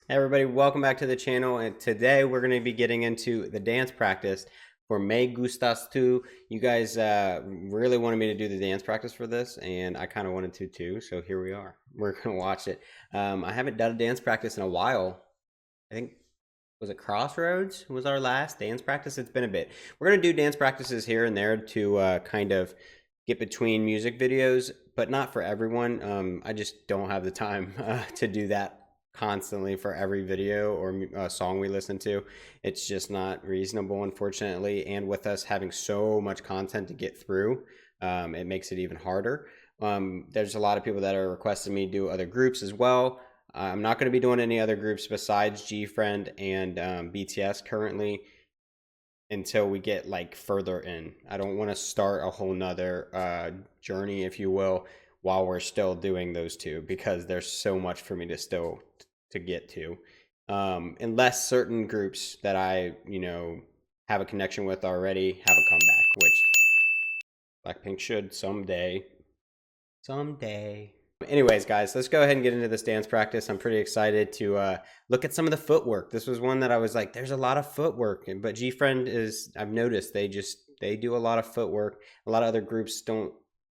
Hey everybody, welcome back to the channel, and today we're going to be getting into the dance practice for Me Gustas 2. You guys really wanted me to do the dance practice for this, and I kind of wanted to too, so here we are. We're going to watch it. I haven't done a dance practice in a while. I think, was it Crossroads was our last dance practice? It's been a bit. We're going to do dance practices here and there to kind of get between music videos, but not for everyone. I just don't have the time to do that constantly for every video or song we listen to. It's just not reasonable, unfortunately. And with us having so much content to get through, it makes it even harder. There's a lot of people that are requesting me do other groups as well. I'm not going to be doing any other groups besides GFRIEND and BTS currently until we get like further in. I don't want to start a whole nother journey, if you will, while we're still doing those two, because there's so much for me to still to get to. Unless certain groups that I, have a connection with already have a comeback, which Blackpink should someday. Someday. Anyways, guys, let's go ahead and get into this dance practice. I'm pretty excited to look at some of the footwork. This was one that I was like, there's a lot of footwork, but GFRIEND is, I've noticed they do a lot of footwork. A lot of other groups don't.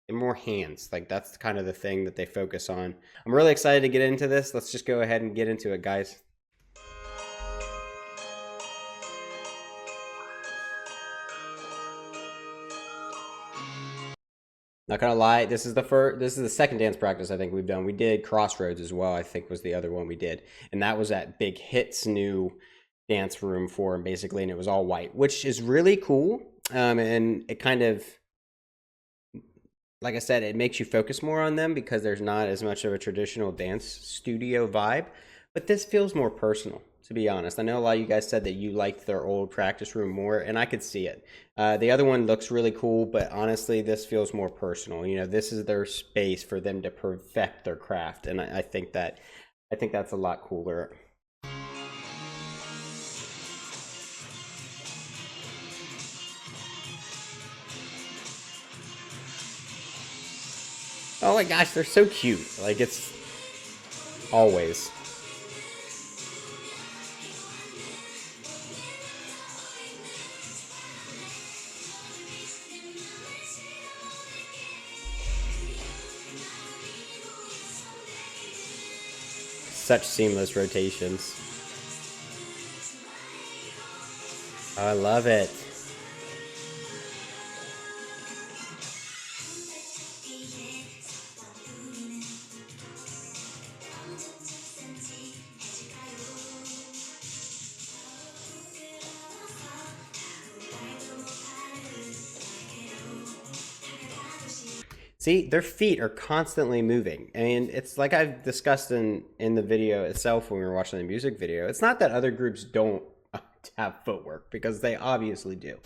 They're more hands. Like that's kind of the thing that they focus on. I'm really excited to get into this. Let's just go ahead and get into it, guys. Not gonna lie, this is the second dance practice I think we've done. We did Crossroads as well, I think was the other one we did. And that was at Big Hit's new dance room for him, basically, and it was all white, which is really cool. And it kind of, like I said, it makes you focus more on them because there's not as much of a traditional dance studio vibe. But this feels more personal, to be honest. I know a lot of you guys said that you liked their old practice room more, and I could see it. The other one looks really cool, but honestly, this feels more personal. You know, this is their space for them to perfect their craft, and I think that's a lot cooler. Oh my gosh, they're so cute. Like it's always. Such seamless rotations. Oh, I love it. See, their feet are constantly moving. And it's like I've discussed in the video itself when we were watching the music video. It's not that other groups don't have footwork, because they obviously do.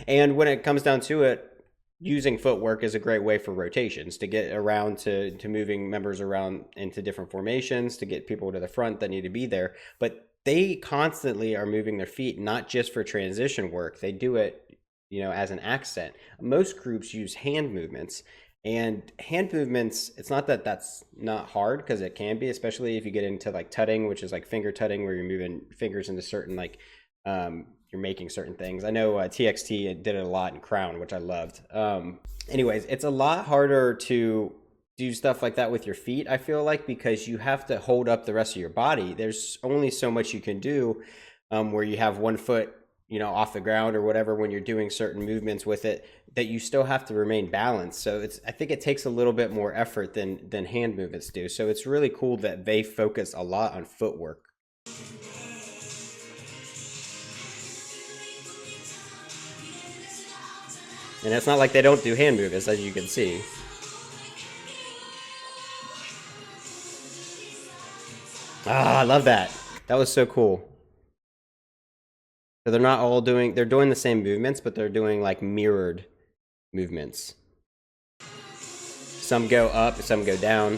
And when it comes down to it, using footwork is a great way for rotations to get around to moving members around into different formations, to get people to the front that need to be there. But they constantly are moving their feet, not just for transition work. They do it, as an accent. Most groups use hand movements. And hand movements, it's not that that's not hard, because it can be, especially if you get into like tutting, which is like finger tutting, where you're moving fingers into certain you're making certain things. I know TXT did it a lot in Crown, which I loved. Anyways, it's a lot harder to do stuff like that with your feet, I feel like, because you have to hold up the rest of your body. There's only so much you can do where you have one foot, off the ground or whatever, when you're doing certain movements with it, that you still have to remain balanced. So I think it takes a little bit more effort than hand movements do. So it's really cool that they focus a lot on footwork. And it's not like they don't do hand movements, as you can see. Ah, I love that. That was so cool. So they're not all they're doing the same movements, but they're doing like mirrored movements. Some go up, some go down.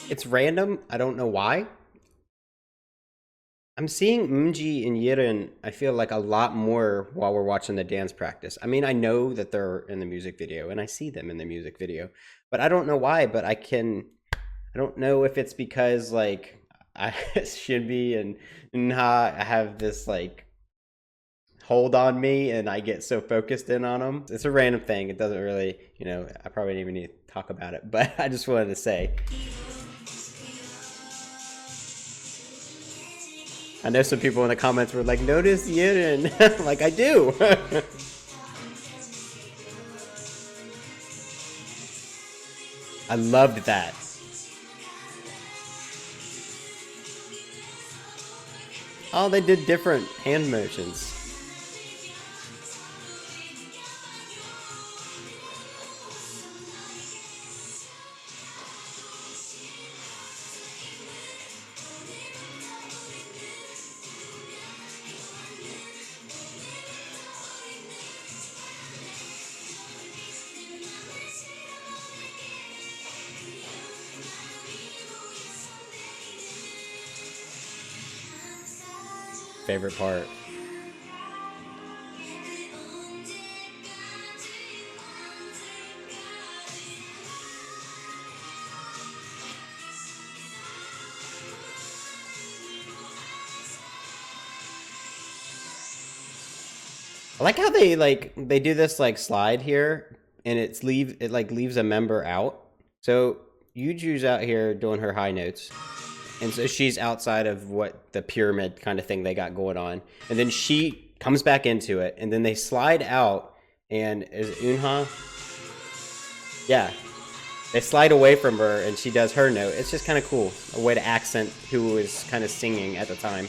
It's random. I don't know why. I'm seeing Moonji and Yiren, I feel like a lot more while we're watching the dance practice. I mean, I know that they're in the music video and I see them in the music video, but I don't know why, but I don't know if it's because like I should be and Nha have this like hold on me and I get so focused in on them. It's a random thing. It doesn't really, I probably didn't even need to talk about it, but I just wanted to say. I know some people in the comments were like, notice Yiren. Like, I do. I loved that. Oh, they did different hand motions. Favorite part. I like how they do this like slide here and it like leaves a member out. So Yuju's out here doing her high notes. And so she's outside of what the pyramid kind of thing they got going on. And then she comes back into it and then they slide out and is Unha? Yeah. They slide away from her and she does her note. It's just kind of cool. A way to accent who was kind of singing at the time.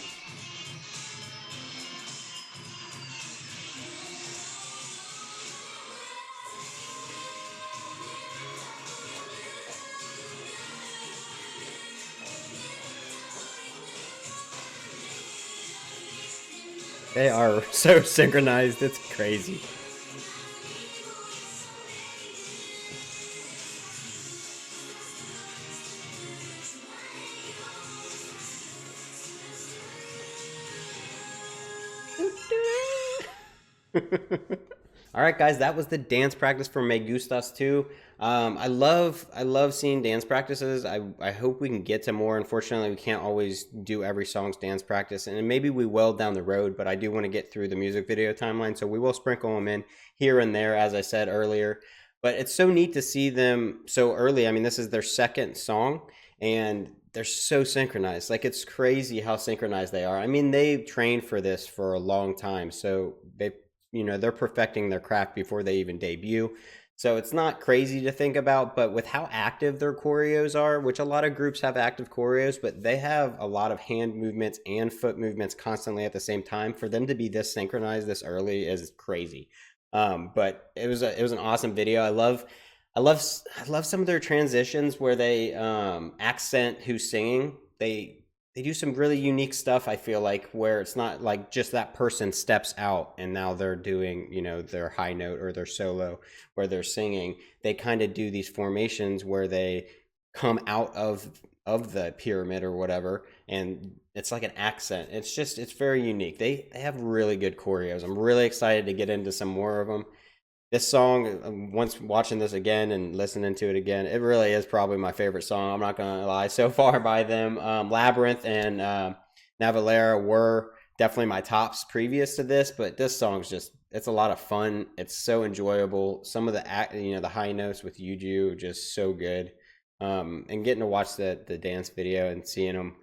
They are so synchronized, it's crazy. All right, guys, that was the dance practice for Me Gustas 2. I love seeing dance practices. I hope we can get to more. Unfortunately, we can't always do every song's dance practice, and maybe we will down the road, but I do want to get through the music video timeline, so we will sprinkle them in here and there, as I said earlier. But it's so neat to see them so early. I mean, this is their second song, and they're so synchronized. Like, it's crazy how synchronized they are. I mean, they've trained for this for a long time, so they're perfecting their craft before they even debut. So it's not crazy to think about, but with how active their choreos are, which a lot of groups have active choreos, but they have a lot of hand movements and foot movements constantly at the same time. For them to be this synchronized this early is crazy. But it was an awesome video. I love some of their transitions where they accent who's singing. They do some really unique stuff, I feel like, where it's not like just that person steps out and now they're doing, their high note or their solo where they're singing. They kind of do these formations where they come out of the pyramid or whatever, and it's like an accent. It's very unique. They have really good choreos. I'm really excited to get into some more of them. This song, once watching this again and listening to it again, it really is probably my favorite song. I'm not gonna lie, so far by them. Labyrinth and Navalera were definitely my tops previous to this, but this song's it's a lot of fun. It's so enjoyable. Some of the high notes with Yuju are just so good. And getting to watch the dance video and seeing them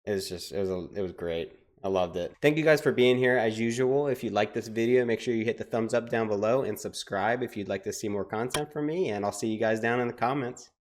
it was great. I loved it. Thank you guys for being here as usual. If you like this video, make sure you hit the thumbs up down below and subscribe if you'd like to see more content from me, and I'll see you guys down in the comments.